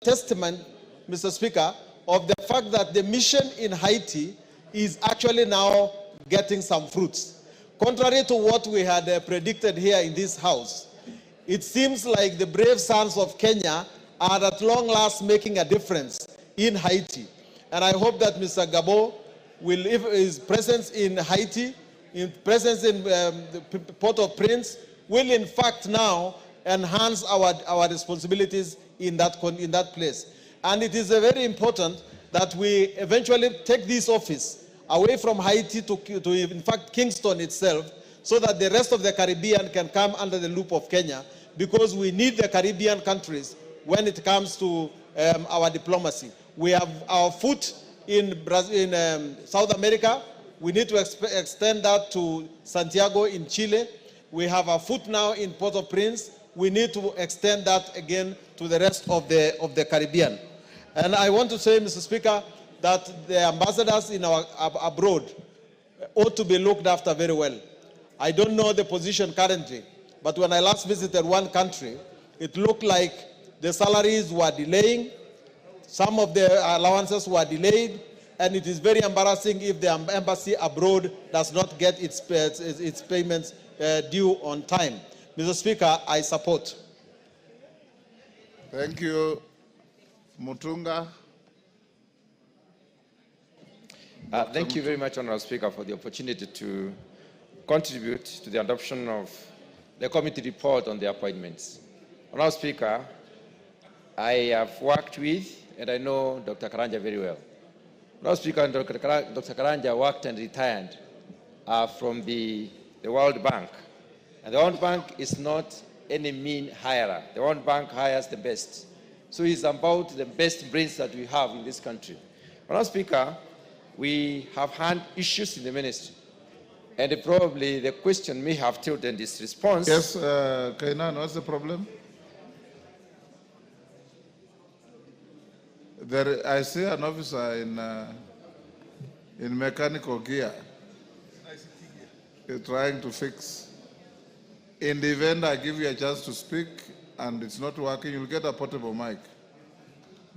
testament, Mr. Speaker, of the fact that the mission in Haiti is actually now getting some fruits. Contrary to what we had predicted here in this House, it seems like the brave sons of Kenya are at long last making a difference in Haiti. And I hope that Mr. Gabo will, if his presence in Haiti, in presence in the Port-au-Prince, will in fact now enhance our responsibilities in that place. And it is very important that we eventually take this office away from Haiti to in fact Kingston itself, so that the rest of the Caribbean can come under the loop of Kenya, because we need the Caribbean countries when it comes to our diplomacy. We have our foot in South America. We need to extend that to Santiago in Chile. We have our foot now in Port-au-Prince. We need to extend that again to the rest of the Caribbean. And I want to say, Mr. Speaker, that the ambassadors in our abroad ought to be looked after very well. I don't know the position currently, but when I last visited one country, it looked like the salaries were delaying, some of the allowances were delayed, and it is very embarrassing if the embassy abroad does not get its payments due on time. Mr. Speaker, I support. Thank you. Mutunga. Thank you very much, Honourable Speaker, for the opportunity to contribute to the adoption of the committee report on the appointments. Honourable Speaker, I have worked with, and I know Dr. Karanja very well. Honourable Speaker, Dr. Karanja worked and retired from the World Bank. And the World Bank is not any mean hirer. The World Bank hires the best. So it's about the best brains that we have in this country. Honourable Speaker, we have had issues in the ministry, and probably the question may have tilted this response. Yes, Kainan, what's the problem? I see an officer in mechanical gear trying to fix. In the event I give you a chance to speak and it's not working, you'll get a portable mic.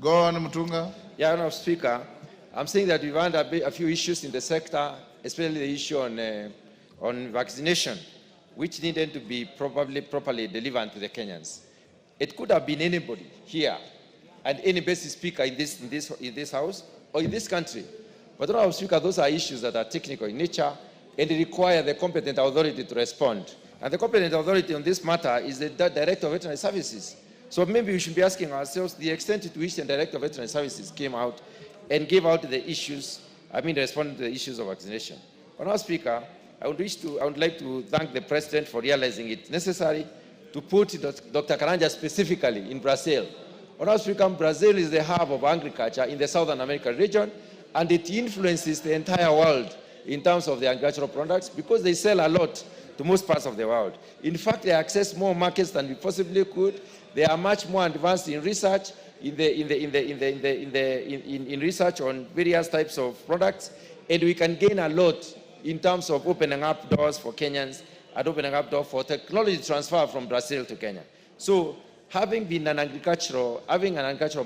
Go on, Mutunga. Yeah, Honourable Speaker, I'm saying that we've had a few issues in the sector, especially the issue on vaccination, which needed to be properly delivered to the Kenyans. It could have been anybody here and any basic speaker in this House or in this country. But Honourable Speaker, those are issues that are technical in nature and require the competent authority to respond. And the competent authority on this matter is the Director of Veterinary Services. So maybe we should be asking ourselves the extent to which the Director of Veterinary Services came out and gave out the issues, responding to the issues of vaccination. Honourable Speaker, I would like to thank the President for realizing it necessary to put Dr. Karanja specifically in Brazil. Honourable Speaker, Brazil is the hub of agriculture in the Southern American region, and it influences the entire world in terms of the agricultural products because they sell a lot to most parts of the world. In fact, they access more markets than we possibly could. They are much more advanced in research, in research on various types of products, and we can gain a lot in terms of opening up doors for Kenyans and opening up doors for technology transfer from Brazil to Kenya. So, having an agricultural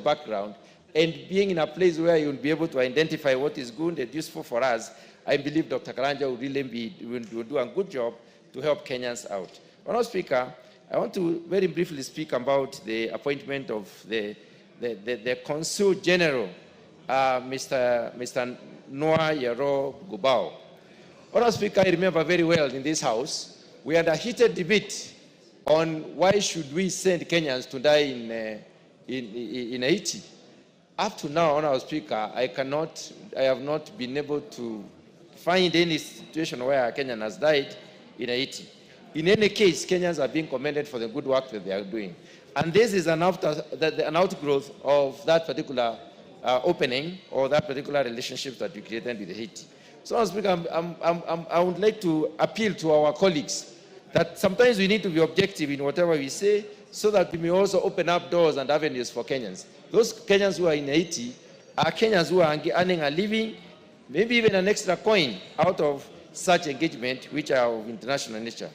background and being in a place where you will be able to identify what is good and useful for us, I believe Dr. Karanja will do a good job to help Kenyans out. Honourable Speaker, I want to very briefly speak about the appointment of the Consul General, Mr. Noah Yero Gubao. Honourable Speaker, I remember very well in this House, we had a heated debate on why should we send Kenyans to die in Haiti. Up to now, Honourable Speaker, I have not been able to find any situation where a Kenyan has died in Haiti. In any case, Kenyans are being commended for the good work that they are doing. And this is an outgrowth of that particular opening or that particular relationship that we created with Haiti. So, Honourable Speaker, I would like to appeal to our colleagues that sometimes we need to be objective in whatever we say so that we may also open up doors and avenues for Kenyans. Those Kenyans who are in Haiti are Kenyans who are earning a living, maybe even an extra coin out of such engagement, which are of international nature.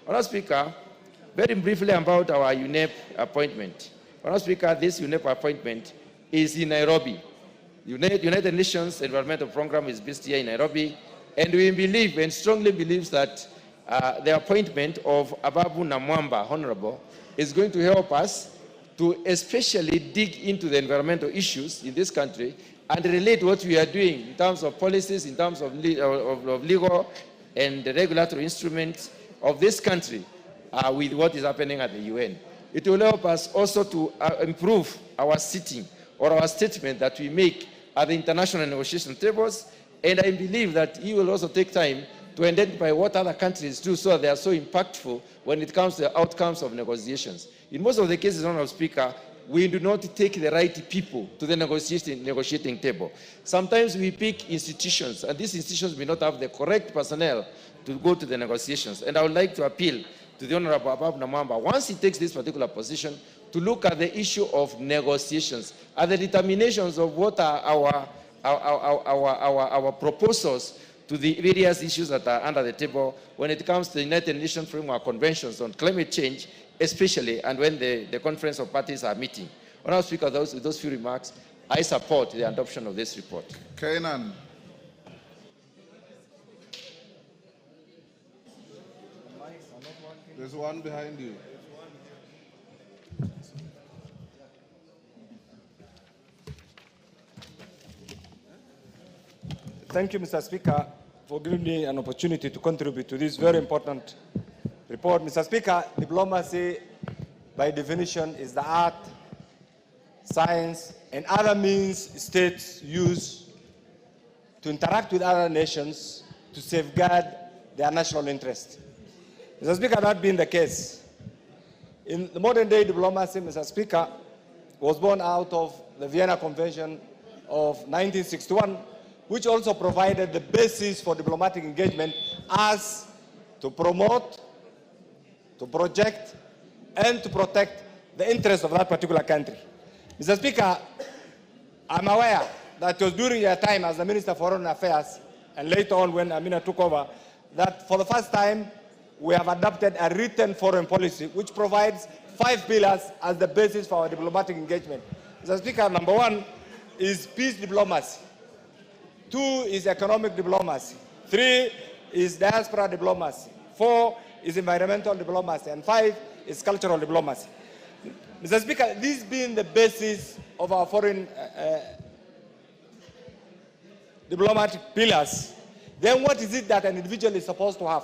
Honourable Speaker, very briefly about our UNEP appointment. Honorable Speaker, this UNEP appointment is in Nairobi. United Nations Environmental Program is based here in Nairobi, and we believe and strongly believe that the appointment of Ababu Namwamba, Honorable, is going to help us to especially dig into the environmental issues in this country and relate what we are doing in terms of policies, in terms of legal and regulatory instruments of this country with what is happening at the UN. It will help us also to improve our sitting or our statement that we make at the international negotiation tables, and I believe that he will also take time to identify what other countries do so that they are so impactful when it comes to the outcomes of negotiations. In most of the cases, Honorable Speaker, we do not take the right people to the negotiating table. Sometimes we pick institutions, and these institutions may not have the correct personnel to go to the negotiations. And I would like to appeal to the Honorable Ababu Namwamba, once he takes this particular position, to look at the issue of negotiations, at the determinations of what are our proposals to the various issues that are under the table when it comes to the United Nations Framework Conventions on climate change, especially, and when the conference of parties are meeting. Honorable Speaker, with those few remarks, I support the adoption of this report. Kainan. There's one behind you. Thank you, Mr. Speaker, for giving me an opportunity to contribute to this very important report. Mr. Speaker, diplomacy, by definition, is the art, science, and other means states use to interact with other nations to safeguard their national interest. Mr. Speaker, that being the case, in the modern day diplomacy, Mr. Speaker, was born out of the Vienna Convention of 1961, which also provided the basis for diplomatic engagement as to promote, to project, and to protect the interests of that particular country. Mr. Speaker, I'm aware that it was during your time as the Minister for Foreign Affairs, and later on when Amina took over, that for the first time we have adopted a written foreign policy which provides 5 pillars as the basis for our diplomatic engagement. Mr. Speaker, number 1 is peace diplomacy. 2 is economic diplomacy. 3 is diaspora diplomacy. 4 is environmental diplomacy. And 5 is cultural diplomacy. Mr. Speaker, these being the basis of our foreign diplomatic pillars, then what is it that an individual is supposed to have?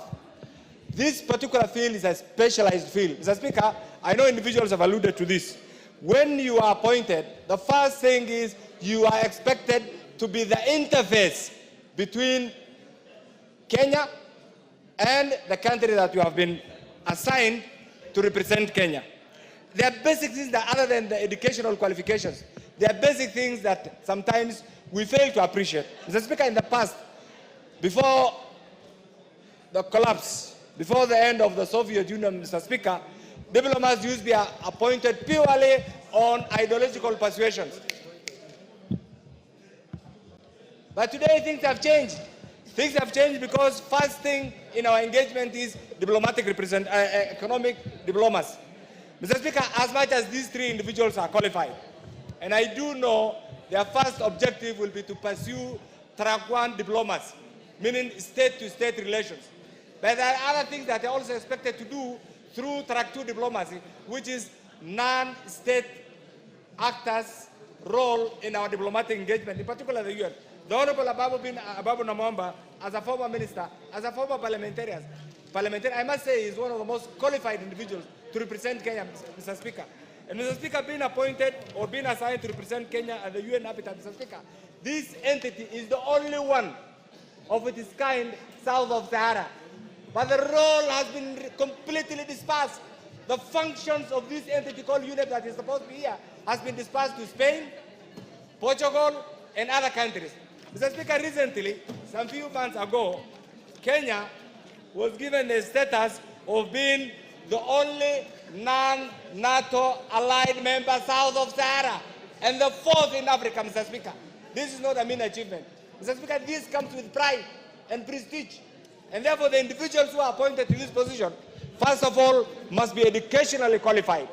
This particular field is a specialized field. Mr. Speaker, I know individuals have alluded to this. When you are appointed, the first thing is you are expected to be the interface between Kenya and the country that you have been assigned to represent Kenya. There are basic things that, other than the educational qualifications, there are basic things that sometimes we fail to appreciate. Mr. Speaker, in the past, before the collapse, before the end of the Soviet Union, Mr. Speaker, diplomats used to be appointed purely on ideological persuasions. But today things have changed. Things have changed because first thing in our engagement is diplomatic economic diplomacy. Mr. Speaker, as much as these 3 individuals are qualified, and I do know their first objective will be to pursue track 1 diplomacy, meaning state-to-state relations. But there are other things that are also expected to do through track 2 diplomacy, which is non-state actors' role in our diplomatic engagement, in particular the UN. The Honorable Ababu Namwamba, as a former minister, as a former parliamentarian, I must say is one of the most qualified individuals to represent Kenya, Mr. Speaker. And Mr. Speaker, being appointed or being assigned to represent Kenya at the UN habitat, Mr. Speaker, this entity is the only one of its kind south of Sahara. But the role has been completely dispersed. The functions of this entity called UNEP that is supposed to be here has been dispersed to Spain, Portugal, and other countries. Mr. Speaker, recently, some few months ago, Kenya was given the status of being the only non-NATO allied member south of Sahara, and the 4th in Africa, Mr. Speaker. This is not a mean achievement. Mr. Speaker, this comes with pride and prestige. And therefore, the individuals who are appointed to this position, first of all, must be educationally qualified.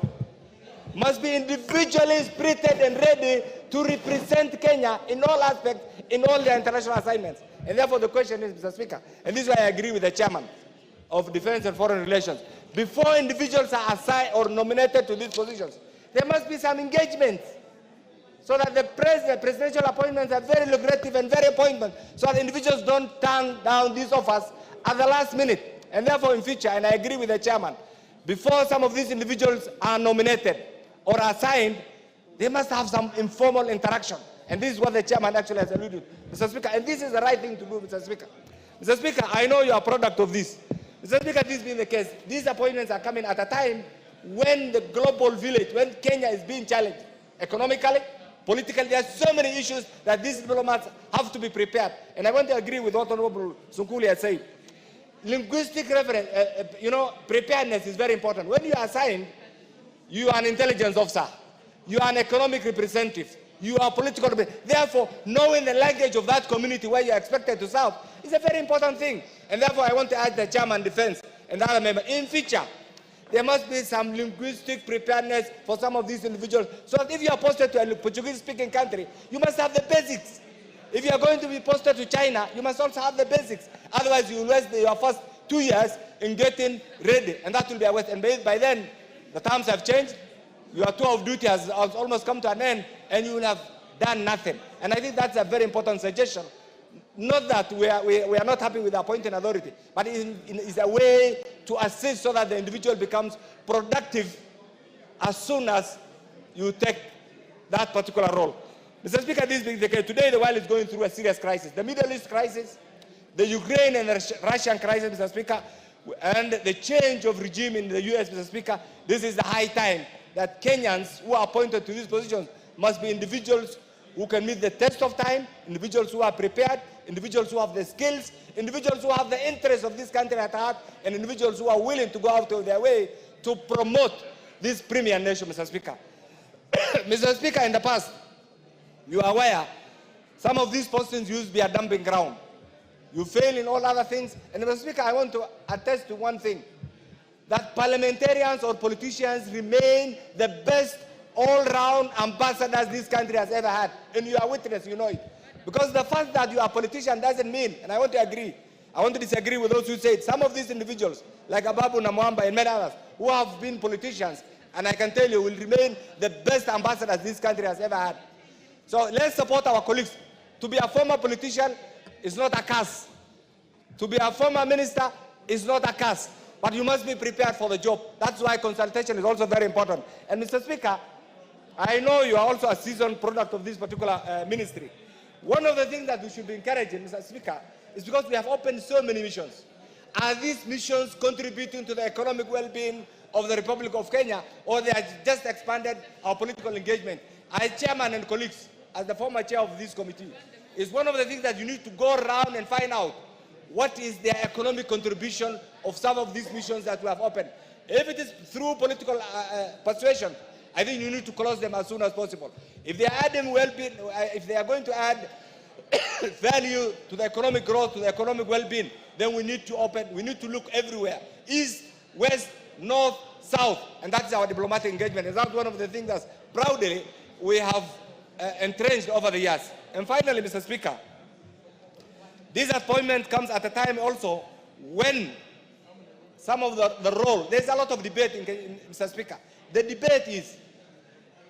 must be individually spirited and ready to represent Kenya in all aspects, in all their international assignments. And therefore the question is, Mr. Speaker, and this is why I agree with the chairman of Defense and Foreign Relations, before individuals are assigned or nominated to these positions, there must be some engagement so that the presidential appointments are very lucrative and very appointment, so that individuals don't turn down these offers at the last minute. And therefore in future, and I agree with the chairman, before some of these individuals are nominated or assigned, they must have some informal interaction. And this is what the chairman actually has alluded to, Mr. Speaker. And this is the right thing to do, Mr. Speaker. Mr. Speaker, I know you are a product of this. Mr. Speaker, this being the case, these appointments are coming at a time when the global village, when Kenya is being challenged economically, politically. There are so many issues that these diplomats have to be prepared. And I want to agree with what Honorable Sunkuli has said. Linguistic reference, preparedness is very important. When you are assigned, you are an intelligence officer, you are an economic representative, you are political. Therefore, knowing the language of that community where you are expected to serve is a very important thing. And therefore, I want to ask the chairman defense and the other member, in future, there must be some linguistic preparedness for some of these individuals. So that if you are posted to a Portuguese-speaking country, you must have the basics. If you are going to be posted to China, you must also have the basics. Otherwise, you will waste your first 2 years in getting ready, and that will be a waste. And by then, the times have changed. Your tour of duty has almost come to an end, and you will have done nothing. And I think that's a very important suggestion. Not that we are not happy with the appointing authority, but it's a way to assist so that the individual becomes productive as soon as you take that particular role. Mr. Speaker, this being the case, today the world is going through a serious crisis. The Middle East crisis, the Ukraine and the Russian crisis, Mr. Speaker, and the change of regime in the US, Mr. Speaker, this is the high time that Kenyans who are appointed to these positions must be individuals who can meet the test of time, individuals who are prepared, individuals who have the skills, individuals who have the interests of this country at heart, and individuals who are willing to go out of their way to promote this premier nation, Mr. Speaker. Mr. Speaker, in the past, you are aware, some of these postings used to be a dumping ground. You fail in all other things. And Mr. Speaker, I want to attest to one thing, that parliamentarians or politicians remain the best all-round ambassadors this country has ever had. And you are witness, you know it. Because the fact that you are a politician doesn't mean, and I want to disagree with those who say some of these individuals, like Ababu Namwamba and many others, who have been politicians, and I can tell you, will remain the best ambassadors this country has ever had. So let's support our colleagues. To be a former politician is not a curse. To be a former minister is not a curse. But you must be prepared for the job. That's why consultation is also very important. And Mr. Speaker, I know you are also a seasoned product of this particular ministry. One of the things that we should be encouraging, Mr. Speaker, is because we have opened so many missions. Are these missions contributing to the economic well-being of the Republic of Kenya, or they have just expanded our political engagement? As chairman and colleagues, as the former chair of this committee, is one of the things that you need to go around and find out what is their economic contribution of some of these missions that we have opened. If it is through political persuasion, I think you need to close them as soon as possible. If they are adding well-being, if they are going to add value to the economic growth, to the economic well-being, then we need to look everywhere. East, west, north, south, and that's our diplomatic engagement. And that's one of the things that proudly we have entrenched over the years. And finally, Mr. Speaker, this appointment comes at a time also when some of the role, there's a lot of debate in Mr. Speaker. The debate is,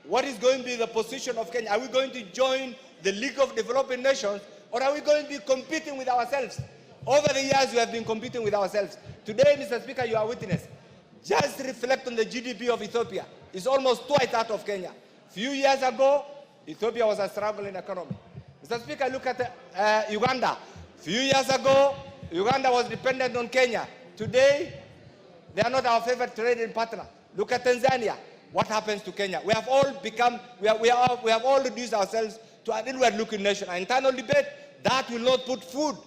what is going to be the position of Kenya? Are we going to join the League of Developing Nations, or are we going to be competing with ourselves? Over the years, we have been competing with ourselves. Today, Mr. Speaker, you are witness. Just reflect on the GDP of Ethiopia. It's almost twice that of Kenya. Few years ago, Ethiopia was a struggling economy. Mr. Speaker, look at Uganda. Few years ago, Uganda was dependent on Kenya. Today, they are not our favorite trading partner. Look at Tanzania. What happens to Kenya? We have all become, we have all reduced ourselves to an inward-looking nation. An internal debate that will not put food,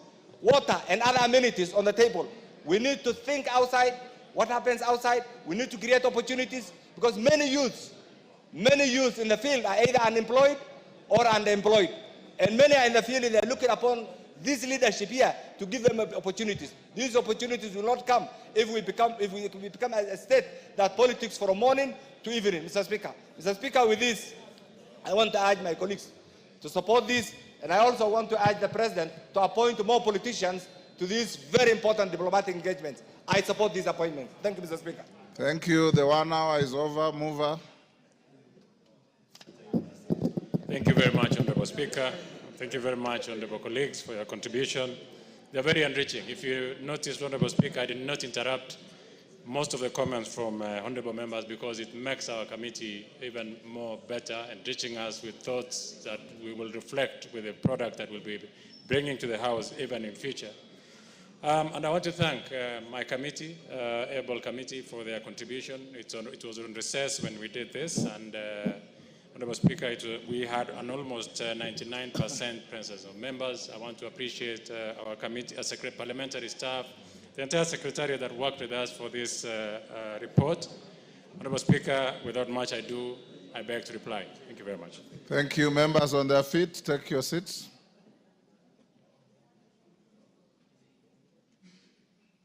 water, and other amenities on the table. We need to think outside. What happens outside? We need to create opportunities, because many youths in the field are either unemployed or underemployed. And many are in the field and they're looking upon this leadership here to give them opportunities. These opportunities will not come if we become a state that politics from morning to evening, Mr. Speaker. Mr. Speaker, with this, I want to urge my colleagues to support this, and I also want to urge the President to appoint more politicians to these very important diplomatic engagements. I support this appointment. Thank you, Mr. Speaker. Thank you. The 1 hour is over. Mover. Thank you very much, Honorable Speaker. Thank you very much, Honorable colleagues, for your contribution. They are very enriching. If you noticed, Honorable Speaker, I did not interrupt most of the comments from honorable members because it makes our committee even more better, enriching us with thoughts that we will reflect with the product that we'll be bringing to the House even in future. And I want to thank my committee, able committee, for their contribution. It was on recess when we did this, and Honorable Speaker, we had an almost 99% presence of members. I want to appreciate our committee, parliamentary staff, the entire secretariat that worked with us for this report. Honorable Speaker, without much ado, I beg to reply. Thank you very much. Thank you. Members on their feet, take your seats.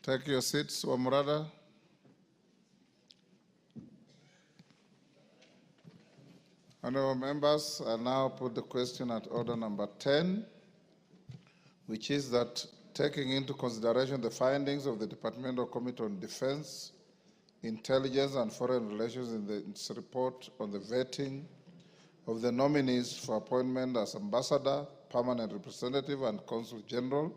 Take your seats, Wamurada. Honorable members, I now put the question at order number 10, which is that taking into consideration the findings of the Departmental Committee on Defense, Intelligence and Foreign Relations in its report on the vetting of the nominees for appointment as Ambassador, Permanent Representative and Consul General,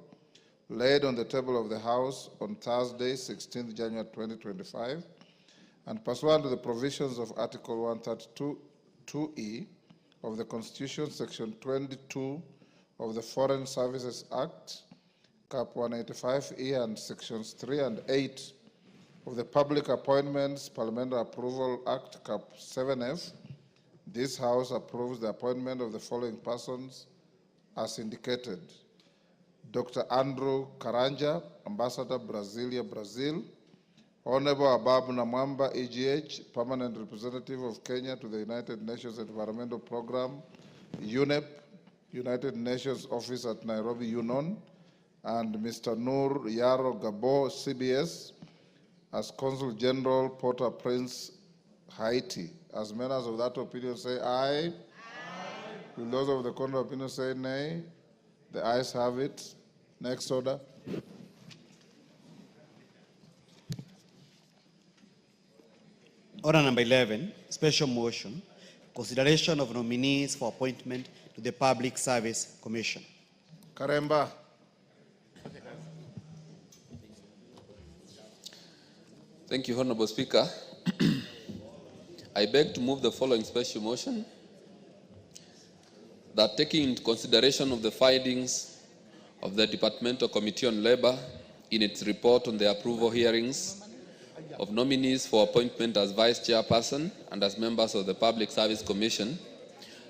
laid on the table of the House on Thursday, 16th January 2025, and pursuant to the provisions of Article 132(2)(e) of the Constitution, Section 22 of the Foreign Services Act, Cap 185(e), and Sections 3 and 8 of the Public Appointments Parliamentary Approval Act, Cap 7F, this House approves the appointment of the following persons as indicated: Dr. Andrew Karanja, Ambassador, Brasilia, Brazil; Honorable Ababu Namwamba, EGH, Permanent Representative of Kenya to the United Nations Environmental Program, UNEP, United Nations Office at Nairobi, UNON; and Mr. Nur Yaro Gabo, CBS, as Consul General, Port-au-Prince, Haiti. As members of that opinion say aye. Aye. Will those of the contrary opinion say nay? The ayes have it. Next order. Order number 11, special motion, consideration of nominees for appointment to the Public Service Commission. Karemba. Thank you, Honorable Speaker. I beg to move the following special motion: that taking into consideration of the findings of the Departmental Committee on Labor in its report on the approval hearings of nominees for appointment as Vice Chairperson and as members of the Public Service Commission,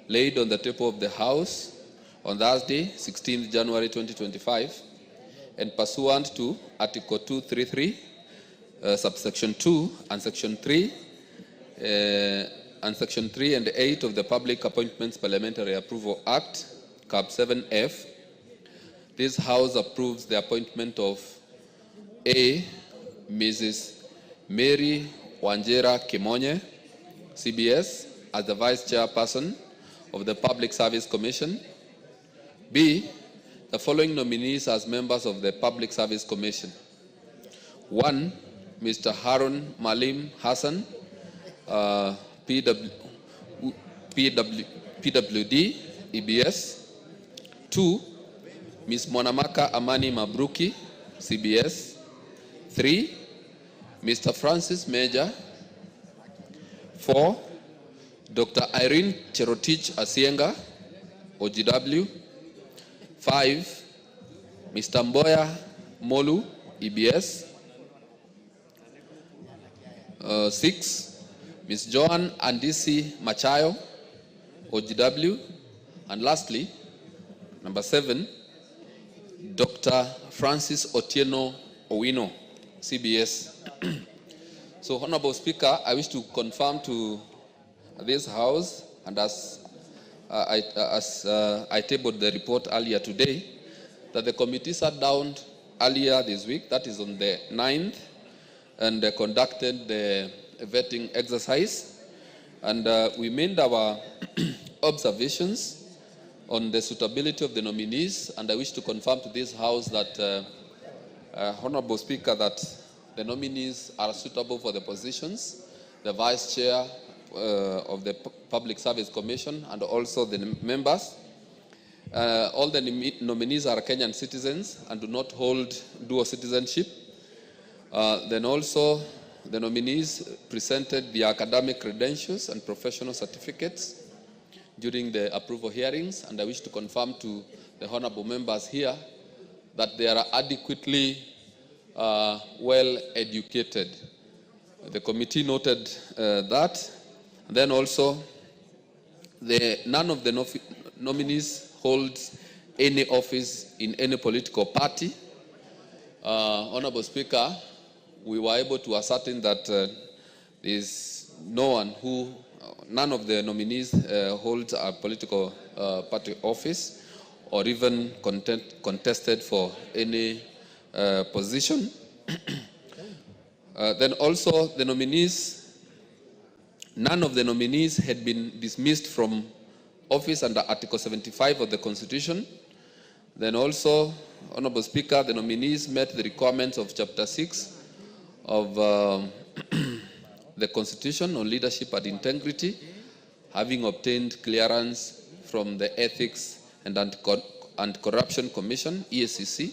laid on the table of the House on Thursday, 16th January 2025, and pursuant to Article 233, subsection 2 and section 3, and section 3 and 8 of the Public Appointments Parliamentary Approval Act, Cap 7F, this House approves the appointment of A. Mrs. Mary Wanjera Kimonye, CBS, as the Vice Chairperson of the Public Service Commission. B. The following nominees as members of the Public Service Commission: 1. Mr. Harun Malim Hassan, PWD, EBS. 2. Ms. Monamaka Amani Mabruki, CBS. 3. Mr. Francis Major. 4. Dr. Irene Cherotich Asienga, OGW. 5. Mr. Mboya Molu, EBS. 6. Ms. Joan Andisi Machayo, OGW. And lastly, number 7, Dr. Francis Otieno Owino, CBS. So, Honorable Speaker, I wish to confirm to this House, and as I tabled the report earlier today, that the committee sat down earlier this week, that is on the 9th, and conducted the vetting exercise. And we made our observations on the suitability of the nominees, and I wish to confirm to this House that, Honorable Speaker, that the nominees are suitable for the positions, the Vice Chair of the Public Service Commission, and also the members. All the nominees are Kenyan citizens and do not hold dual citizenship. Then also, the nominees presented the academic credentials and professional certificates during the approval hearings, and I wish to confirm to the honorable members here that they are adequately well educated. The committee noted that. Then also, none of the nominees holds any office in any political party. Honorable Speaker, we were able to ascertain that there is none of the nominees holds a political party office or even contested for any position. Then also the nominees, none of the nominees had been dismissed from office under Article 75 of the Constitution. Then also, Honorable Speaker, the nominees met the requirements of Chapter 6 of the Constitution on leadership and integrity, having obtained clearance from the Ethics and Anti-Corruption Commission, EACC,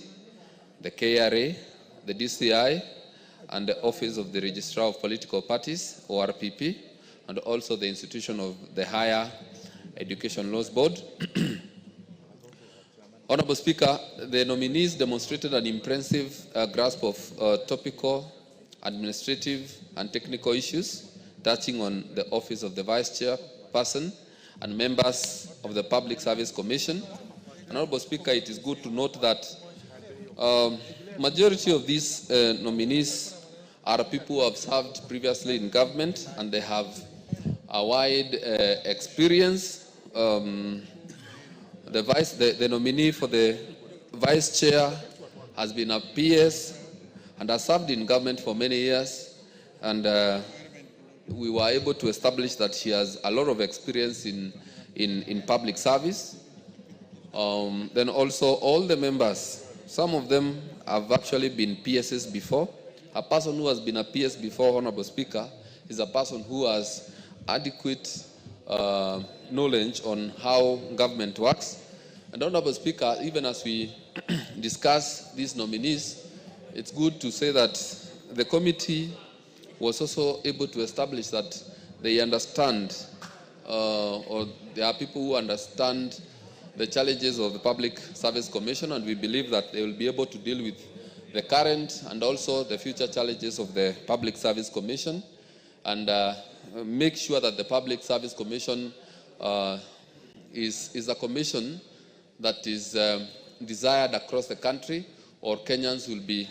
the KRA, the DCI, and the Office of the Registrar of Political Parties, ORPP, and also the institution of the Higher Education Laws Board. Honorable Speaker, the nominees demonstrated an impressive grasp of topical, administrative, and technical issues touching on the office of the Vice Chairperson and members of the Public Service Commission. Honorable Speaker, it is good to note that majority of these nominees are people who have served previously in government and they have a wide experience. The nominee for the Vice Chair has been a PS and has served in government for many years, and we were able to establish that she has a lot of experience in public service. Then also all the members, some of them have actually been PSs before. A person who has been a PS before, Honorable Speaker, is a person who has adequate knowledge on how government works. And Honorable Speaker, even as we discuss these nominees, it's good to say that the committee was also able to establish that they understand, or there are people who understand the challenges of the Public Service Commission, and we believe that they will be able to deal with the current and also the future challenges of the Public Service Commission, and make sure that the Public Service Commission is a commission that is desired across the country, or Kenyans will be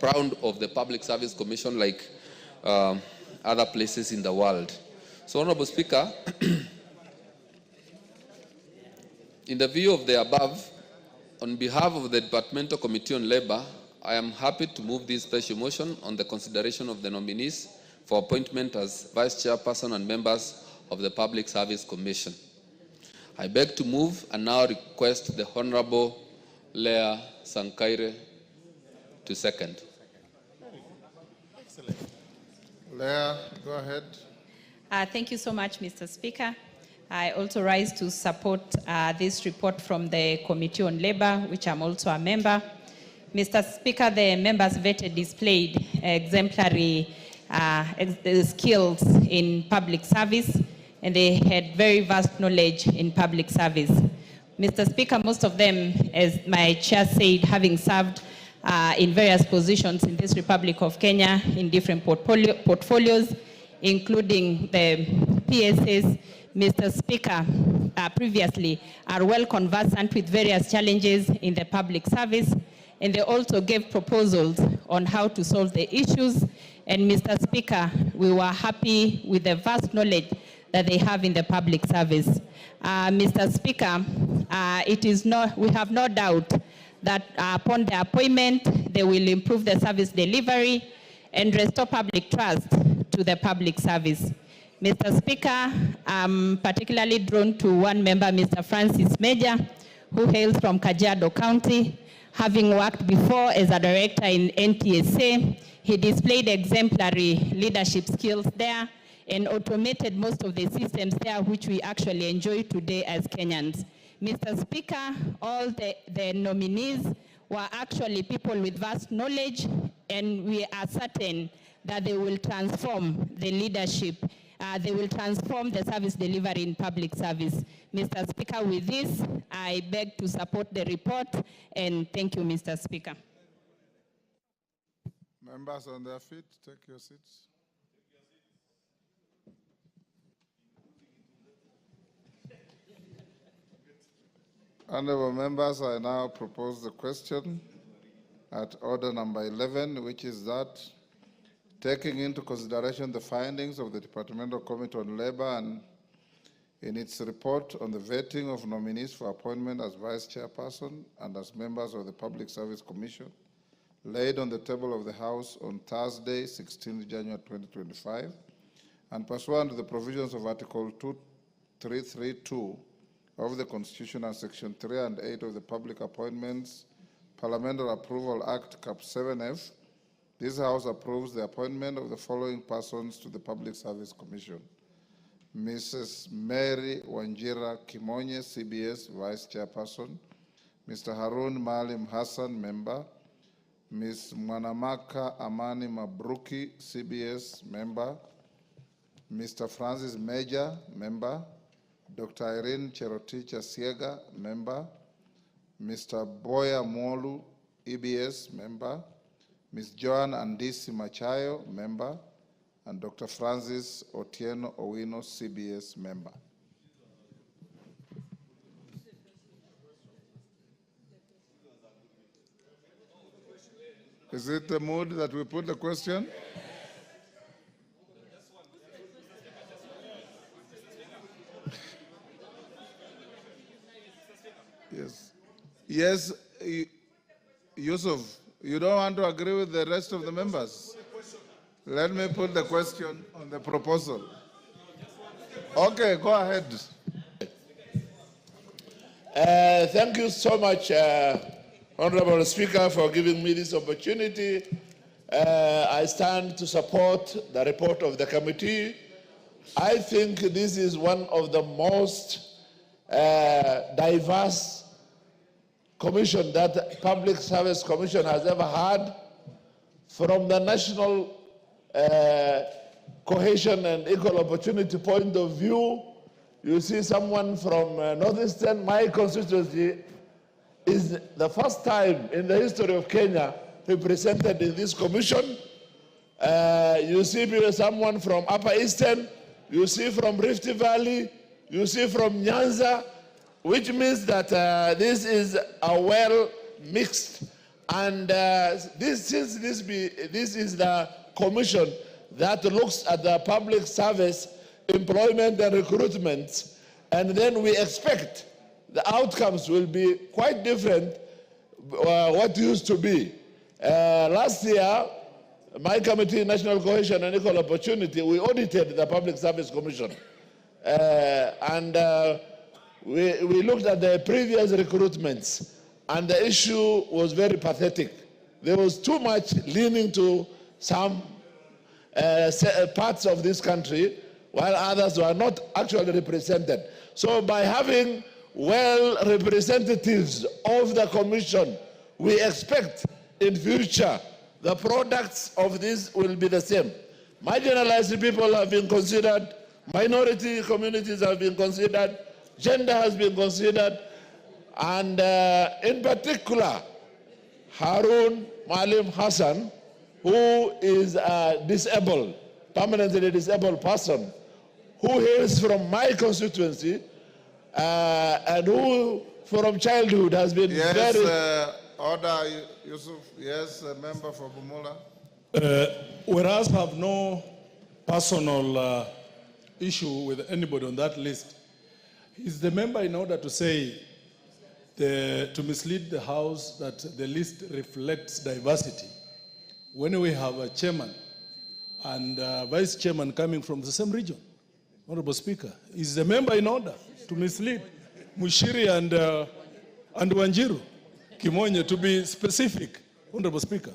proud of the Public Service Commission like other places in the world. So, Honorable Speaker, in the view of the above, on behalf of the Departmental Committee on Labor, I am happy to move this special motion on the consideration of the nominees for appointment as Vice Chairperson and members of the Public Service Commission. I beg to move and now request the Honorable Leah Sankaire to second. Excellent. Leah, go ahead. Thank you so much, Mr. Speaker. I also rise to support this report from the Committee on Labor, which I'm also a member. Mr. Speaker, the members vetted displayed exemplary skills in public service, and they had very vast knowledge in public service. Mr. Speaker, most of them, as my chair said, having served in various positions in this Republic of Kenya in different portfolios, including the PSS, Mr. Speaker, previously are well conversant with various challenges in the public service, and they also gave proposals on how to solve the issues. And Mr. Speaker, we were happy with the vast knowledge that they have in the public service. Mr. Speaker, we have no doubt that upon their appointment, they will improve the service delivery and restore public trust to the public service. Mr. Speaker, I'm particularly drawn to one member, Mr. Francis Major, who hails from Kajiado County. Having worked before as a director in NTSA, he displayed exemplary leadership skills there and automated most of the systems there, which we actually enjoy today as Kenyans. Mr. Speaker, all the nominees were actually people with vast knowledge, and we are certain that they will transform the leadership. They will transform the service delivery in public service. Mr. Speaker, with this, I beg to support the report, and thank you, Mr. Speaker. Members on their feet, take your seats. Honorable members, I now propose the question at order number 11, which is that taking into consideration the findings of the Departmental Committee on Labor and in its report on the vetting of nominees for appointment as Vice Chairperson and as members of the Public Service Commission, laid on the table of the House on Thursday, 16 January 2025, and pursuant to the provisions of Article 2332 of the Constitution and Section 3 and 8 of the Public Appointments Parliamentary Approval Act, Cap 7F, this House approves the appointment of the following persons to the Public Service Commission: Mrs. Mary Wanjira Kimonye, CBS Vice Chairperson; Mr. Harun Maalim Hassan, Member; Ms. Mwanamaka Amani Mabruki, CBS Member; Mr. Francis Major, Member; Dr. Irene Cherotich Siega, Member; Mr. Boya Molu, EBS Member; Ms. Joan Andisi Machayo, Member; and Dr. Francis Otieno Owino, CBS Member. Is it the mood that we put the question? Yes. Yes, Yusuf, you don't want to agree with the rest of the members? Let me put the question on the proposal. Okay, go ahead. Thank you so much, Honorable Speaker, for giving me this opportunity. I stand to support the report of the committee. I think this is one of the most diverse commission that the Public Service Commission has ever had. From the national cohesion and equal opportunity point of view, you see someone from Northeastern, my constituency, is the first time in the history of Kenya represented in this commission. You see someone from Upper Eastern, you see from Rift Valley, you see from Nyanza, which means that this is a well mixed, and this is the commission that looks at the public service employment and recruitment, and then we expect the outcomes will be quite different what used to be. Last year, my committee, National Cohesion and Equal Opportunity, we audited the Public Service Commission, we looked at the previous recruitments, and the issue was very pathetic. There was too much leaning to some parts of this country, while others were not actually represented. So by having well representatives of the commission, we expect in future the products of this will be the same. Marginalized people have been considered, minority communities have been considered, gender has been considered, and in particular, Harun Maalim Hassan, who is a disabled, permanently disabled person, who hails from my constituency, and who from childhood has been very... Order, Yusuf. Yes, a member for Bumula. Whereas I have no personal issue with anybody on that list, is the member in order to say, to mislead the House that the list reflects diversity, when we have a chairman and a vice chairman coming from the same region? Honorable Speaker, is the member in order to mislead Mushiri and Wanjiru? Kimonye, to be specific, Honorable Speaker.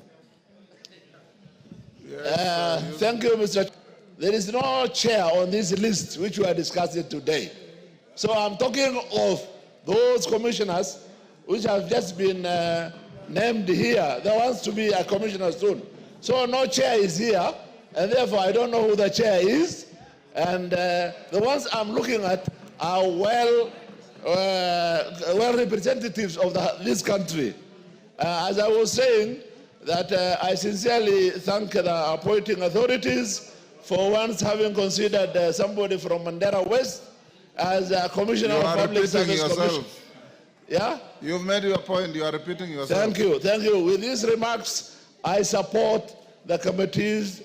Thank you, Mr. There is no chair on this list which we are discussing today. So I'm talking of those commissioners which have just been named here. There wants to be a commissioner soon. So no chair is here, and therefore I don't know who the chair is. And the ones I'm looking at are well representatives of this country. As I was saying, that I sincerely thank the appointing authorities for once having considered somebody from Mandera West as a commissioner of public service commission. Yeah? You've made your point. You are repeating yourself. Thank you. Thank you. With these remarks, I support the committee's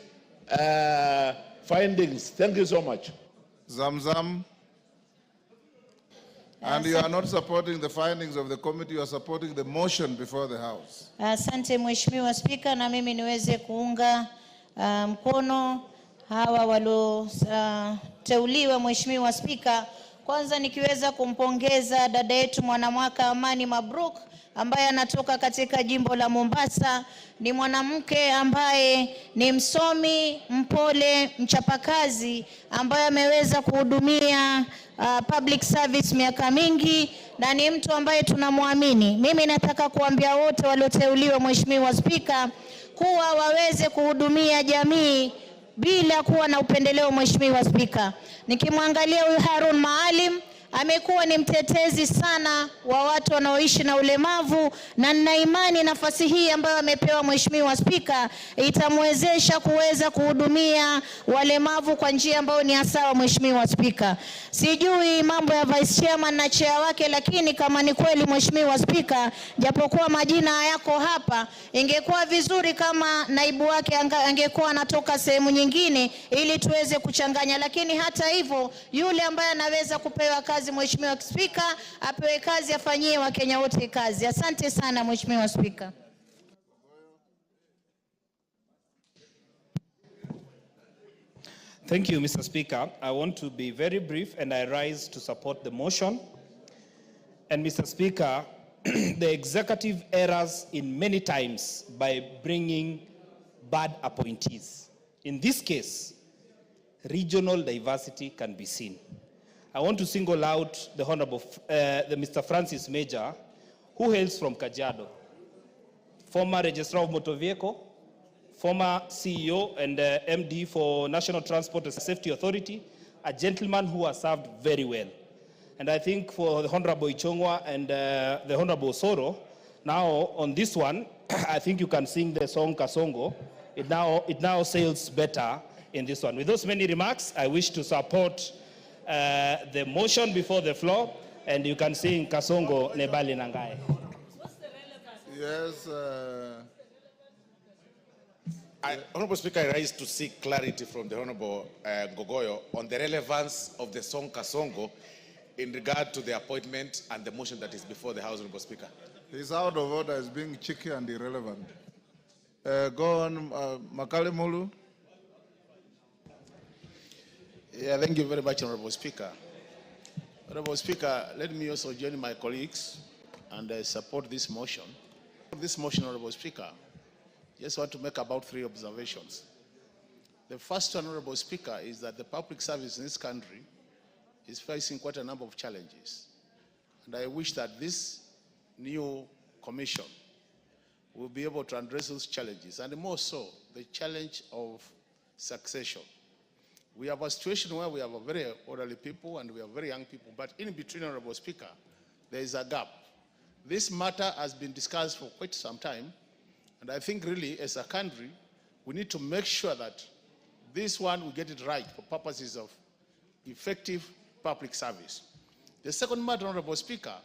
findings. Thank you so much. Zamzam. And you are not supporting the findings of the committee, you are supporting the motion before the House. Asante Mheshimiwa Spika, na mimi niweze kuunga mkono hawa walioteuliwa Mheshimiwa Spika. Kwanza nikiweza kumpongeza dada yetu mwanamwaka Amani Mabruk ambaye anatoka katika jimbo la Mombasa. Ni mwanamke ambaye ni msomi, mpole, mchapakazi ambaye ameweza kuhudumia public service miaka mingi na ni mtu ambaye tunamwamini. Mimi nataka kuambia wote walioteuliwa Mheshimiwa Spika kuwa waweze kuhudumia jamii bila kuwa na upendeleo Mheshimiwa Spika. Nikimwangalia huyu Harun Maalim amekuwa ni mtetezi sana wa watu wanaoishi na ulemavu, na nina imani nafasi hii ambayo amepewa Mheshimiwa Spika itamwezesha kuweza kuhudumia walemavu kwa njia ambayo ni sawa Mheshimiwa Spika. Sijui mambo ya vice chairman na chair wake, lakini kama ni kweli Mheshimiwa Spika, japokuwa majina hayako hapa, ingekuwa vizuri kama naibu wake angekuwa anatoka sehemu nyingine ili tuweze kuchanganya, lakini hata hivyo yule ambaye anaweza kupewa kazi Mheshimiwa Spika apewe kazi, afanyie Wakenya wote kazi. Asante sana Mheshimiwa Spika. Thank you, Mr. Speaker. I want to be very brief and I rise to support the motion. And Mr. Speaker, the executive errors in many times by bringing bad appointees. In this case, regional diversity can be seen. I want to single out the Honorable Mr. Francis Major, who hails from Kajiado, former Registrar of Motor Vehicle, former CEO and MD for National Transport and Safety Authority, a gentleman who has served very well. And I think for the Honorable Ichongwa and the Honorable Soro, now on this one, I think you can sing the song Kasongo. It now sails better in this one. With those many remarks, I wish to support the motion before the floor, and you can sing Kasongo Nebali Nangai. Yes. Honorable Speaker, I rise to seek clarity from the Honorable Gogoyo on the relevance of the song Kasongo in regard to the appointment and the motion that is before the House, Honorable Speaker. He's out of order as being cheeky and irrelevant. Go on, Makale Mulu. Yeah, thank you very much, Honorable Speaker. Honorable Speaker, let me also join my colleagues and support this motion. This motion, Honorable Speaker, just want to make about 3 observations. The first, Honorable Speaker, is that the public service in this country is facing quite a number of challenges. And I wish that this new commission will be able to address those challenges, and more so, the challenge of succession. We have a situation where we have a very elderly people and we have very young people, but in between, Honorable Speaker, there is a gap. This matter has been discussed for quite some time, and I think really as a country, we need to make sure that this one, we get it right for purposes of effective public service. The second matter, Honorable Speaker,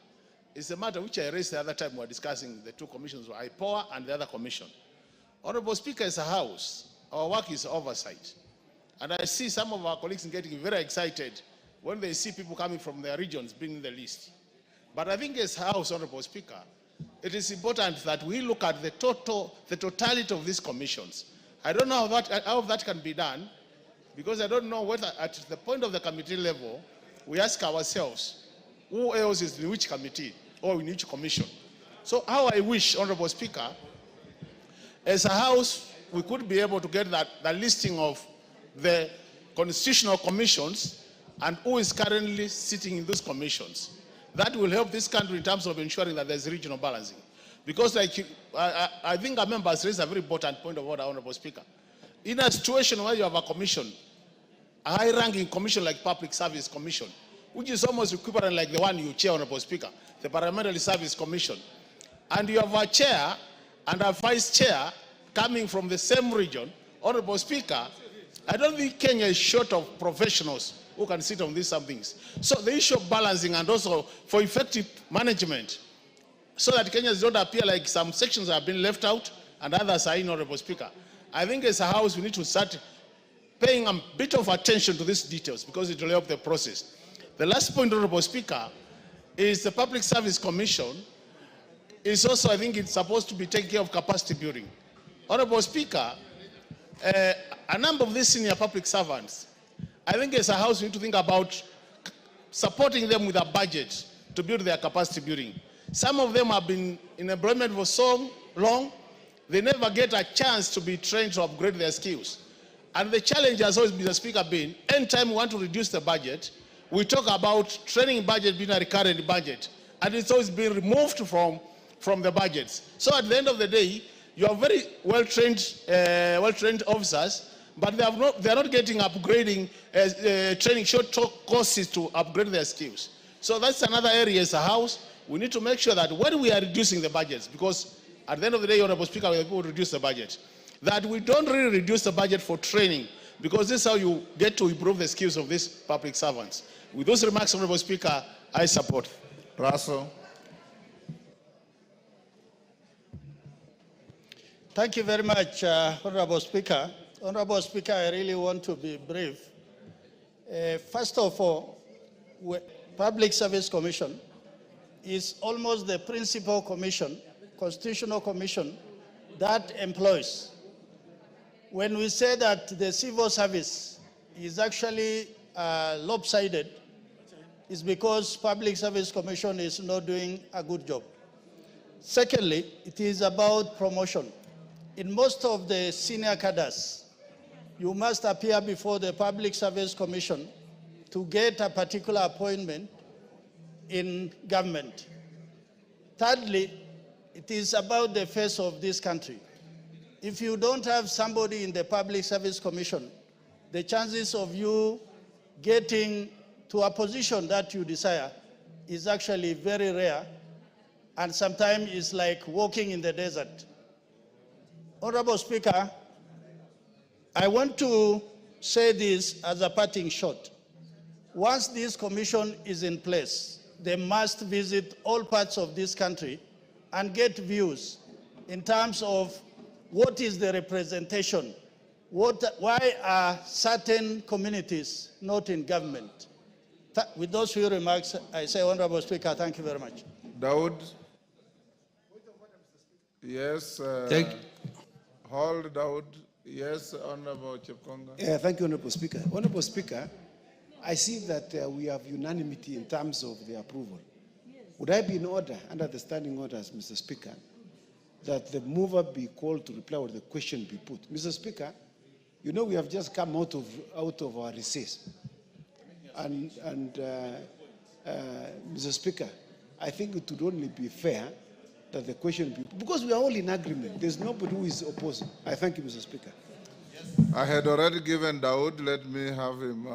is the matter which I raised the other time we were discussing the 2 commissions, IPOA and the other commission. Honorable Speaker, as a House, our work is oversight. And I see some of our colleagues getting very excited when they see people coming from their regions bringing the list. But I think as House, Honorable Speaker, it is important that we look at the totality of these commissions. I don't know how that can be done Because I don't know whether at the point of the committee level, we ask ourselves, who else is in which committee or in which commission? So how I wish, Honorable Speaker, as a House, we could be able to get the listing of the constitutional commissions and who is currently sitting in those commissions. That will help this country in terms of ensuring that there's regional balancing. Because I think our members raised a very important point of order, Honorable Speaker. In a situation where you have a commission, a high-ranking commission like Public Service Commission, which is almost equivalent like the one you chair, Honorable Speaker, the Parliamentary Service Commission, and you have a chair and a vice chair coming from the same region, Honorable Speaker, I don't think Kenya is short of professionals who can sit on these some things. So the issue of balancing and also for effective management, so that Kenyans don't appear like some sections have been left out and others are in, Honorable Speaker. I think as a House we need to start paying a bit of attention to these details because it will help the process. The last point, Honorable Speaker, is the Public Service Commission is also, I think, it's supposed to be taking care of capacity building. Honorable Speaker, a number of these senior public servants, I think as a House we need to think about supporting them with a budget to build their capacity building. Some of them have been in employment for so long, they never get a chance to be trained to upgrade their skills. And the challenge has always been, the Speaker, been, anytime we want to reduce the budget, we talk about training budget being a recurrent budget, and it's always been removed from the budgets. So at the end of the day, you have very well-trained officers, but they are not getting upgrading training short courses to upgrade their skills. So that's another area as a House. We need to make sure that when we are reducing the budgets, because at the end of the day, Honorable Speaker, we will reduce the budget, that we don't really reduce the budget for training, because this is how you get to improve the skills of these public servants. With those remarks, Honorable Speaker, I support. Russell. Thank you very much, Honorable Speaker. Honorable Speaker, I really want to be brief. First of all, Public Service Commission is almost the principal commission, constitutional commission, that employs. When we say that the civil service is actually lopsided, it's because Public Service Commission is not doing a good job. Secondly, it is about promotion. In most of the senior cadres, you must appear before the Public Service Commission to get a particular appointment in government. Thirdly, it is about the face of this country. If you don't have somebody in the Public Service Commission, the chances of you getting to a position that you desire is actually very rare, and sometimes it's like walking in the desert. Honorable Speaker, I want to say this as a parting shot. Once this commission is in place, they must visit all parts of this country and get views in terms of what is the representation, why are certain communities not in government. With those few remarks, I say, Honorable Speaker, thank you very much. Daud. Yes. Hold, Daud. Yes, Honorable Chepkonga. Thank you, Honorable Speaker. Honorable Speaker, I see that we have unanimity in terms of the approval. Would I be in order, under the standing orders, Mr. Speaker, that the mover be called to reply or the question be put? Mr. Speaker, you know we have just come out of our recess. And Mr. Speaker, I think it would only be fair that the question be, because we are all in agreement. There's nobody who is opposing. I thank you, Mr. Speaker. I had already given Daud. Let me have him.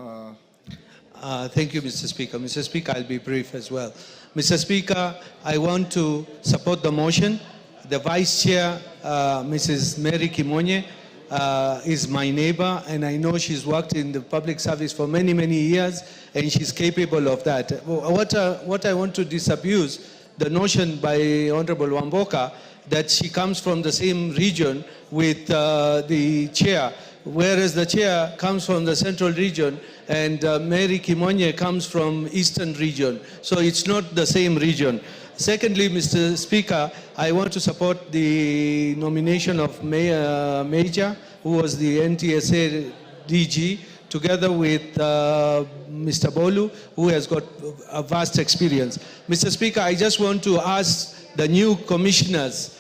Thank you, Mr. Speaker. Mr. Speaker, I'll be brief as well. Mr. Speaker, I want to support the motion. The Vice Chair, Mrs. Mary Kimonye, is my neighbor, and I know she's worked in the public service for many, many years, and she's capable of that. What I want to disabuse the notion by Honorable Wamboka that she comes from the same region with the chair, whereas the chair comes from the central region and Mary Kimonye comes from eastern region. So it's not the same region. Secondly, Mr. Speaker, I want to support the nomination of Major, who was the NTSA DG, together with Mr. Bolu, who has got a vast experience. Mr. Speaker, I just want to ask the new commissioners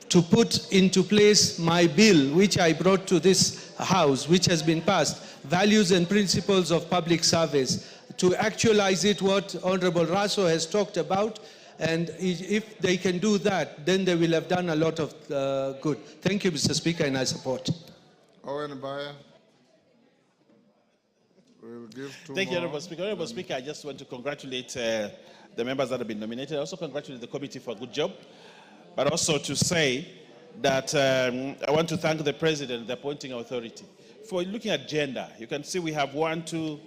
to put into place my bill, which I brought to this House, which has been passed, Values and Principles of Public Service, to actualize it, what Honorable Raso has talked about. And if they can do that, then they will have done a lot of good. Thank you, Mr. Speaker, and I support. Owen Bayer. We'll give two Thank you, more. Honorable Speaker. Honorable Speaker, I just want to congratulate the members that have been nominated. I also congratulate the committee for a good job, but also to say that I want to thank the President, the appointing authority, for looking at gender. You can see we have 1, 2,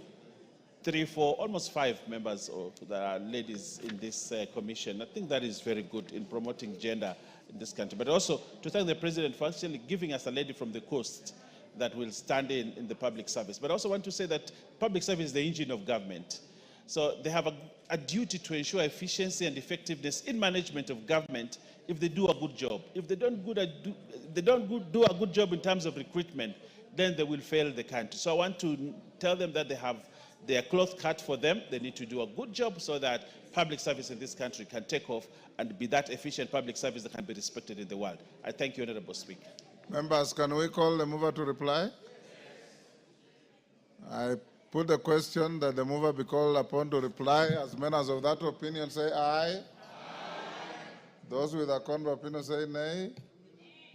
3, 4, almost 5 members that are ladies in this commission. I think that is very good in promoting gender in this country. But also to thank the President for actually giving us a lady from the coast that will stand in the public service. But I also want to say that public service is the engine of government. So they have a duty to ensure efficiency and effectiveness in management of government if they do a good job. If they don't do a good job in terms of recruitment, then they will fail the country. So I want to tell them that they have their cloth cut for them. They need to do a good job so that public service in this country can take off and be that efficient public service that can be respected in the world. I thank you, Honorable Speaker. Members, can we call the mover to reply? I put the question that the mover be called upon to reply. As members of that opinion say aye. Aye. Those with a contrary opinion say nay.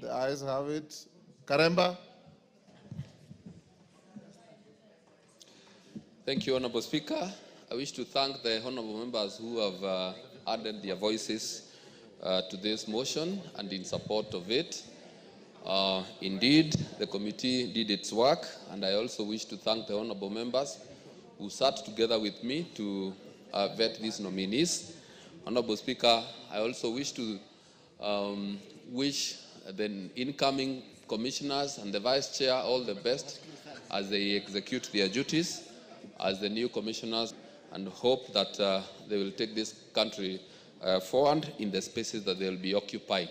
The ayes have it. Karemba. Thank you, Honorable Speaker. I wish to thank the honorable members who have added their voices to this motion and in support of it. Indeed, the committee did its work, and I also wish to thank the honorable members who sat together with me to vet these nominees. Honorable Speaker, I also wish to wish the incoming commissioners and the Vice Chair all the best as they execute their duties as the new commissioners, and hope that they will take this country forward in the spaces that they will be occupying.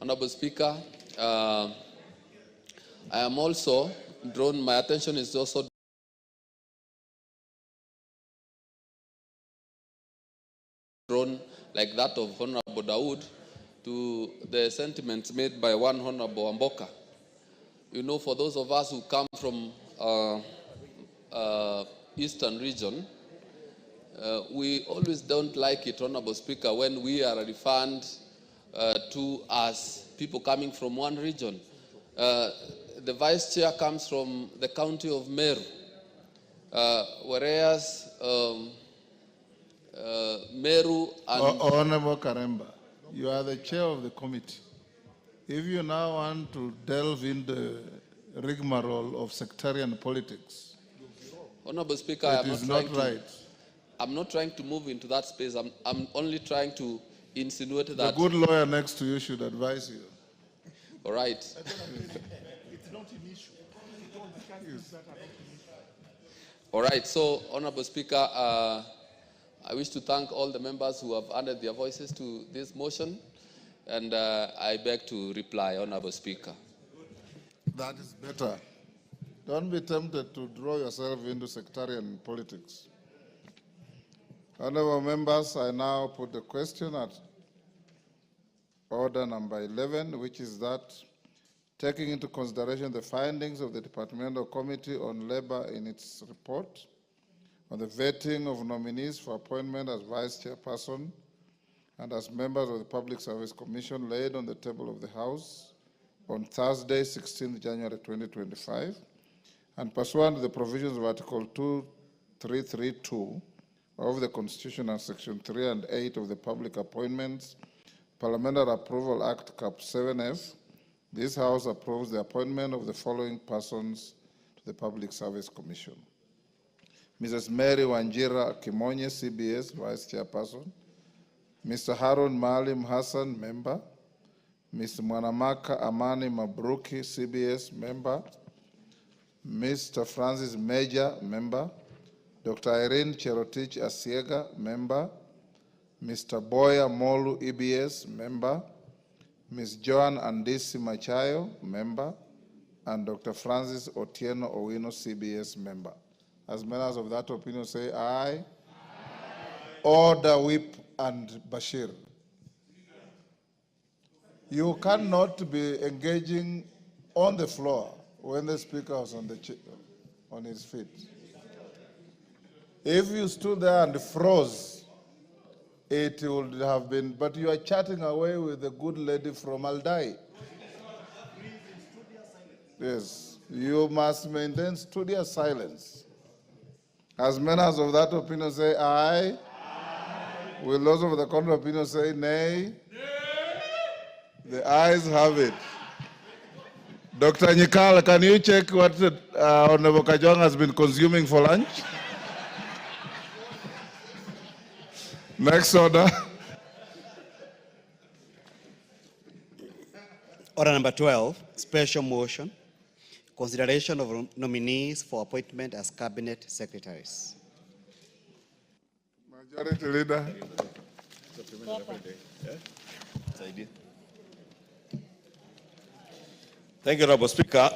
Honorable Speaker, I am also drawn, my attention is also drawn, like that of Honorable Dawood, to the sentiments made by one Honorable Amboka. You know, for those of us who come from Eastern region, we always don't like it, Honorable Speaker, when we are referred to as people coming from one region. The Vice Chair comes from the county of Meru, whereas Meru and... Honorable Karemba, you are the chair of the committee. If you now want to delve into the rigmarole of sectarian politics, Honorable Speaker, I'm not trying to move into that space. I'm only trying to insinuate that... The good lawyer next to you should advise you. All right. It's not an issue. All right. So, Honorable Speaker, I wish to thank all the members who have added their voices to this motion, and I beg to reply, Honorable Speaker. That is better. Don't be tempted to draw yourself into sectarian politics. Honorable members, I now put the question at order number 11, which is that taking into consideration the findings of the Departmental Committee on Labor in its report on the vetting of nominees for appointment as Vice Chairperson and as members of the Public Service Commission laid on the table of the House on Thursday, 16th January 2025, and pursuant to the provisions of Article 2332 of the Constitution and Section 3 and 8 of the Public Appointments Parliamentary Approval Act, Cap 7F, this House approves the appointment of the following persons to the Public Service Commission. Mrs. Mary Wanjira Kimonye, CBS, Vice Chairperson. Mr. Harun Maalim Hassan, Member. Ms. Mwanamaka Amani Mabruki, CBS, Member. Mr. Francis Major, Member. Dr. Irene Cherotich Asiega, Member. Mr. Boya Molu, EBS, Member. Ms. Joan Andisi Machayo, Member. and Dr. Francis Otieno Owino, CBS member. As members of that opinion say aye. Order Whip and Bashir. You cannot be engaging on the floor when the speaker was on his feet. If you stood there and froze, it would have been, but you are chatting away with the good lady from Aldai. Yes, you must maintain studious silence. As members of that opinion say aye. Will those of the contrary opinion say nay? The ayes have it. Dr. Nyikal, can you check what Honorable Kajwang has been consuming for lunch? Next order. Order number 12, special motion, consideration of nominees for appointment as cabinet secretaries. Majority Leader. Thank you, Honorable Speaker.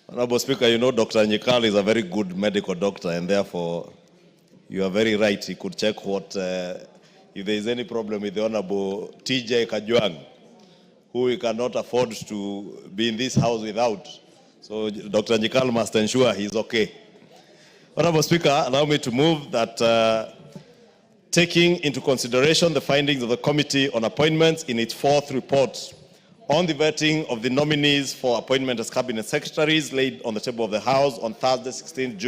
Honorable Speaker, you know Dr. Nyikal is a very good medical doctor, and therefore you are very right. He could check what, if there is any problem with the Honorable TJ Kajwang, who we cannot afford to be in this house without. So Dr. Nyikal must ensure he's okay. Honorable Speaker, allow me to move that taking into consideration the findings of the Committee on Appointments in its fourth report on the vetting of the nominees for appointment as cabinet secretaries laid on the table of the House on Thursday, 16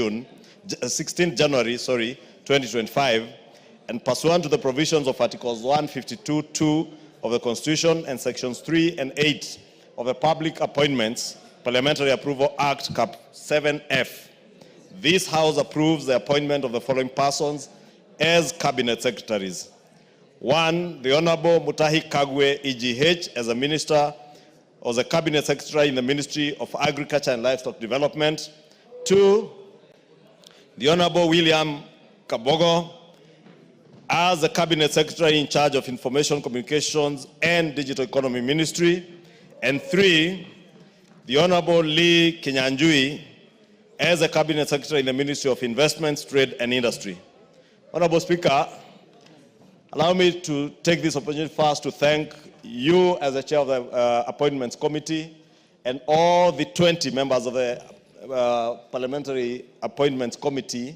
January 2025, and pursuant to the provisions of Articles 152(2) of the Constitution and Sections 3 and 8 of the Public Appointments Parliamentary Approval Act Cap 7F. This House approves the appointment of the following persons as cabinet secretaries. 1, the Honorable Mutahi Kagwe, EGH, as a minister or the cabinet secretary in the Ministry of Agriculture and Livestock Development. 2, the Honorable William Kabogo, as the cabinet secretary in charge of Information Communications and Digital Economy Ministry. And 3, the Honorable Lee Kinyanjui, as a cabinet secretary in the Ministry of Investments, Trade and Industry. Honorable Speaker, allow me to take this opportunity first to thank you as the chair of the Appointments Committee and all the 20 members of the Parliamentary Appointments Committee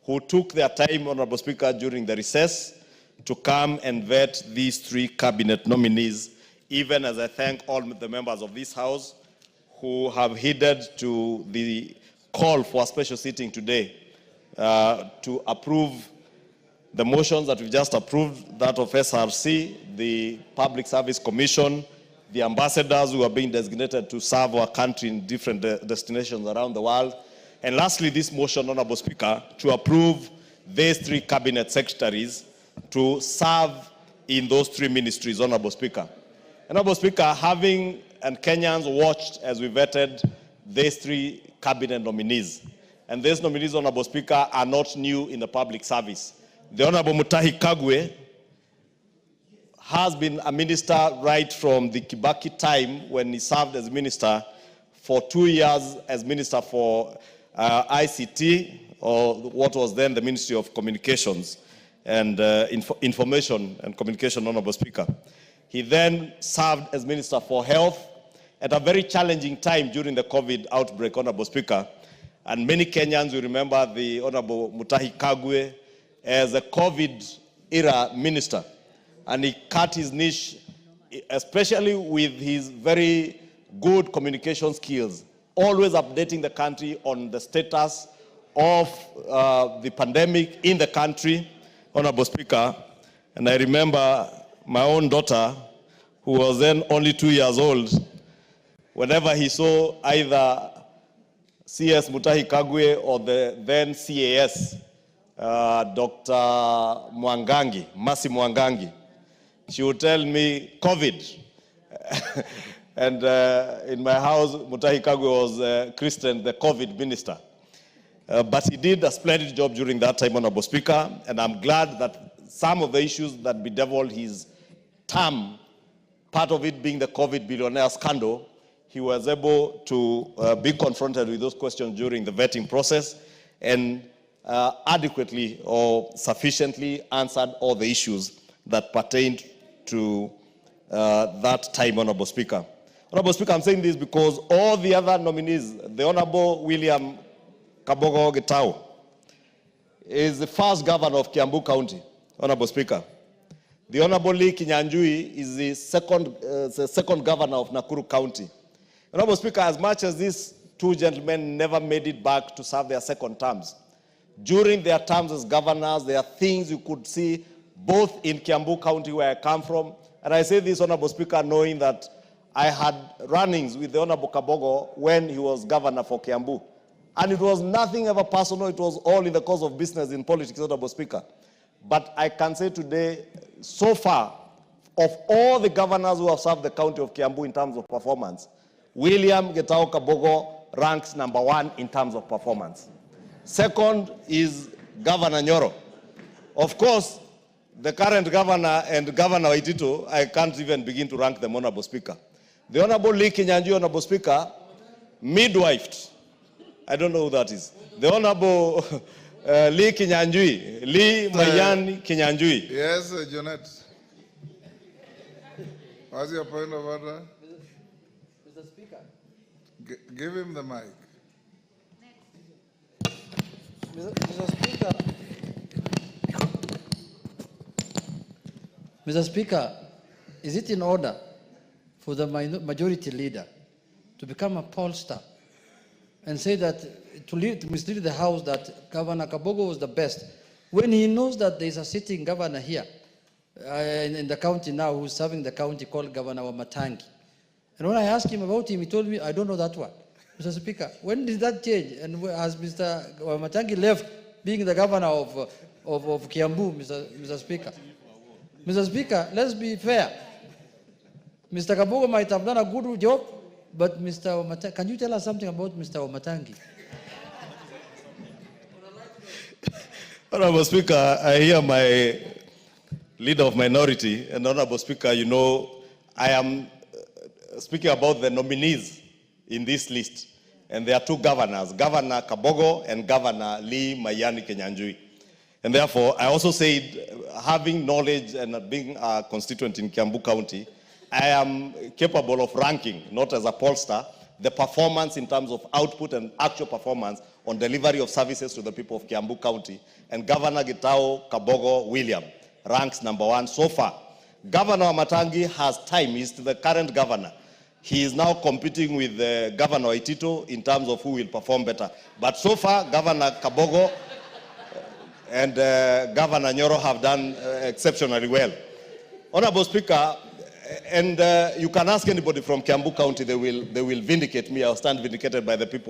who took their time, Honorable Speaker, during the recess to come and vet these 3 cabinet nominees, even as I thank all the members of this House who have heeded to the call for a special sitting today to approve the motions that we've just approved, that of SRC, the Public Service Commission, the ambassadors who are being designated to serve our country in different destinations around the world. And lastly, this motion, Honorable Speaker, to approve these 3 cabinet secretaries to serve in those 3 ministries, Honorable Speaker. Honorable Speaker, having and Kenyans watched as we vetted these 3 cabinet nominees. And these nominees, Honorable Speaker, are not new in the public service. The Honorable Mutahi Kagwe has been a minister right from the Kibaki time when he served as minister for 2 years as minister for ICT, or what was then the Ministry of Communications and Information and Communication, Honorable Speaker. He then served as Minister for Health at a very challenging time during the COVID outbreak, Honorable Speaker. And many Kenyans will remember the Honorable Mutahi Kagwe as a COVID-era minister. And he cut his niche, especially with his very good communication skills, always updating the country on the status of the pandemic in the country, Honorable Speaker. And I remember my own daughter, who was then only 2 years old, whenever he saw either CS Mutahi Kagwe or the then CAS, Dr. Mwangangi, Masi Mwangangi, she would tell me, COVID. And in my house, Mutahi Kagwe was christened the COVID minister. But he did a splendid job during that time, Honorable Speaker, and I'm glad that some of the issues that bedeviled his term part of it being the COVID billionaire scandal, he was able to be confronted with those questions during the vetting process and adequately or sufficiently answered all the issues that pertained to that time, Honorable Speaker. Honorable Speaker, I'm saying this because all the other nominees, the Honorable William Kabogo Gitau is the first governor of Kiambu County, Honorable Speaker. The Honorable Lee Kinyanjui is the second governor of Nakuru County. Honorable Speaker, as much as these two gentlemen never made it back to serve their second terms, during their terms as governors, there are things you could see both in Kiambu County, where I come from, and I say this, Honorable Speaker, knowing that I had run-ins with the Honorable Kabogo when he was governor for Kiambu. And it was nothing ever personal, it was all in the course of business in politics, Honorable Speaker. But I can say today, so far, of all the governors who have served the county of Kiambu in terms of performance, William Getao Kabogo ranks number 1 in terms of performance. Second is Governor Nyoro. Of course, the current governor and Governor Waitito, I can't even begin to rank them, Honorable Speaker. The Honorable Lee Kinyanjui, Honorable Speaker, midwifed. I don't know who that is. The Honorable Lee Kinyanjui, Lee Mayan Kinyanjui. Yes, Janet. What's your point of order? Mr. Speaker. Give him the mic. Mr. Speaker, is it in order for the majority leader to become a pollster and say that, to mislead the House that Governor Kabogo was the best, when he knows that there is a sitting governor here in the county now who's serving the county called Governor Wamatangi? And when I asked him about him, he told me, I don't know that one. Mr. Speaker, when did that change? And has Mr. Wamatangi left being the governor of Kiambu, Mr. Speaker? Mr. Speaker, let's be fair. Mr. Kabogo might have done a good job, but Mr. Wamatangi, can you tell us something about Mr. Wamatangi? Honorable Speaker, I hear my leader of minority, and Honorable Speaker, you know, I am speaking about the nominees in this list, and there are two governors, Governor Kabogo and Governor Lee Mayani Kinyanjui. And therefore, I also said, having knowledge and being a constituent in Kiambu County, I am capable of ranking, not as a pollster, the performance in terms of output and actual performance on delivery of services to the people of Kiambu County. And Governor Gitao Kabogo William ranks number 1 so far. Governor Wamatangi has time, he's the current governor. He is now competing with Governor Waitito in terms of who will perform better. But so far, Governor Kabogo and Governor Nyoro have done exceptionally well. Honorable Speaker, and you can ask anybody from Kiambu County, they will vindicate me. I'll stand vindicated by the people.